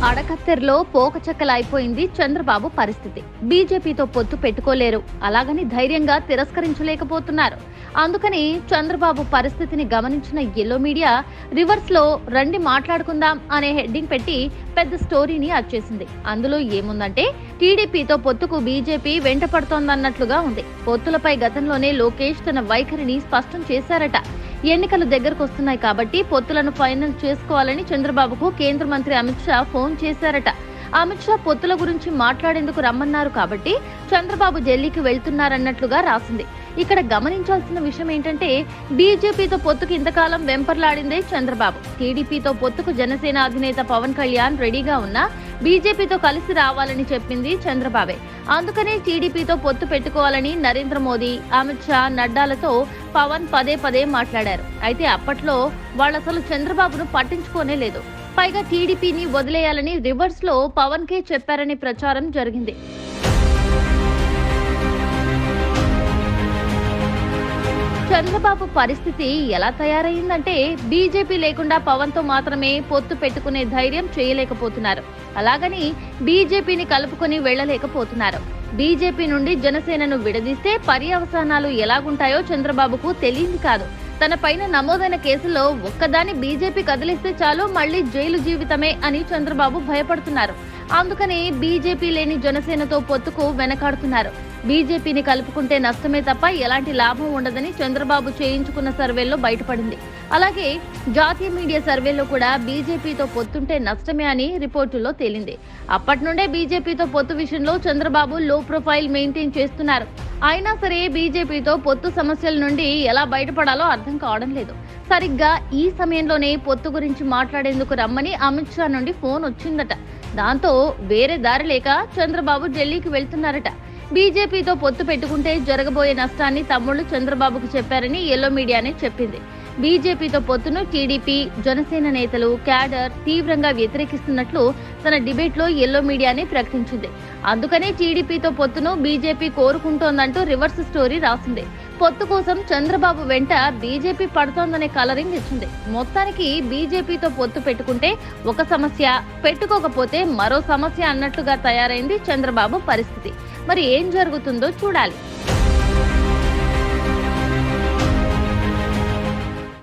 అడకత్తెరలో పోకచెక్కలైపోయింది చంద్రబాబు పరిస్థితి. బీజేపీతో పొత్తు పెట్టుకోలేరు, అలాగని ధైర్యంగా తిరస్కరించలేకపోతున్నారు. అందుకని చంద్రబాబు పరిస్థితిని గమనించిన ఎల్లో మీడియా రివర్స్ లో రండి మాట్లాడుకుందాం అనే హెడ్డింగ్ పెట్టి పెద్ద స్టోరీని అచ్చేసింది. అందులో ఏముందంటే టీడీపీతో పొత్తుకు బీజేపీ వెంట పడుతోందన్నట్లుగా ఉంది. పొత్తులపై గతంలోనే లోకేష్ తన వైఖరిని స్పష్టం చేశారట. ఎన్నికలు దగ్గరకు వస్తున్నాయి కాబట్టి పొత్తులను ఫైనల్ చేసుకోవాలని చంద్రబాబుకు కేంద్ర మంత్రి అమిత్ షా ఫోన్ చేశారట. అమిత్ షా పొత్తుల గురించి మాట్లాడేందుకు రమ్మన్నారు కాబట్టి చంద్రబాబు ఢిల్లీకి వెళ్తున్నారన్నట్లుగా రాసింది. ఇక్కడ గమనించాల్సిన విషయం ఏంటంటే బీజేపీతో పొత్తుకు ఇంతకాలం వెంపర్లాడిందే చంద్రబాబు. టీడీపీతో పొత్తుకు జనసేన అధినేత పవన్ కళ్యాణ్ రెడీగా ఉన్నా బీజేపీతో కలిసి రావాలని చెప్పింది చంద్రబాబే. అందుకనే టీడీపీతో పొత్తు పెట్టుకోవాలని నరేంద్ర మోదీ, అమిత్ షా, నడ్డాలతో పవన్ పదే పదే మాట్లాడారు. అయితే అప్పట్లో వాళ్ళసలు చంద్రబాబును పట్టించుకోనే లేదు. పైగా టీడీపీని వదిలేయాలని రివర్స్ లో పవన్ కే చెప్పారనే ప్రచారం జరిగింది. చంద్రబాబు పరిస్థితి ఎలా తయారైందంటే బీజేపీ లేకుండా పవన్ తో మాత్రమే పొత్తు పెట్టుకునే ధైర్యం చేయలేకపోతున్నారు. అలాగని బీజేపీని కలుపుకొని వెళ్లలేకపోతున్నారు. బీజేపీ నుండి జనసేనను విడదీస్తే పర్యవసానాలు ఎలాగుంటాయో చంద్రబాబుకు తెలియంది కాదు. తన పైన నమోదైన కేసుల్లో ఒక్కదాన్ని బీజేపీ కదిలిస్తే చాలు మళ్లీ జైలు జీవితమే అని చంద్రబాబు భయపడుతున్నారు. అందుకని బీజేపీ లేని జనసేనతో పొత్తుకు వెనకాడుతున్నారు. బీజేపీని కలుపుకుంటే నష్టమే తప్ప ఎలాంటి లాభం ఉండదని చంద్రబాబు చేయించుకున్న సర్వేల్లో బయటపడింది. అలాగే జాతీయ మీడియా సర్వేలో కూడా బీజేపీతో పొత్తుంటే నష్టమే అని రిపోర్టుల్లో తేలింది. అప్పటి నుండే బీజేపీతో పొత్తు విషయంలో చంద్రబాబు లో ప్రొఫైల్ మెయింటైన్ చేస్తున్నారు. అయినా సరే బీజేపీతో పొత్తు సమస్యల నుండి ఎలా బయటపడాలో అర్థం కావడం లేదు. సరిగ్గా ఈ సమయంలోనే పొత్తు గురించి మాట్లాడేందుకు రమ్మని అమిత్ షా నుండి ఫోన్ వచ్చిందట. దాంతో వేరే దారి లేక చంద్రబాబు ఢిల్లీకి వెళ్తున్నారట. బీజేపీతో పొత్తు పెట్టుకుంటే జరగబోయే నష్టాన్ని తమ్ముళ్లు చంద్రబాబుకు చెప్పారని ఎల్లో మీడియానే చెప్పింది. బీజేపీతో పొత్తును టీడీపీ, జనసేన నేతలు, క్యాడర్ తీవ్రంగా వ్యతిరేకిస్తున్నట్లు తన డిబేట్లో ఎల్లో మీడియానే ప్రకటించింది. అందుకనే టీడీపీతో పొత్తును బీజేపీ కోరుకుంటోందంటూ రివర్స్ స్టోరీ రాసింది. పొత్తు కోసం చంద్రబాబు వెంట బీజేపీ పడుతోందనే కలరింగ్ ఇచ్చింది. మొత్తానికి బీజేపీతో పొత్తు పెట్టుకుంటే ఒక సమస్య, పెట్టుకోకపోతే మరో సమస్య అన్నట్లుగా తయారైంది చంద్రబాబు పరిస్థితి. మరి ఏం జరుగుతుందో చూడాలి.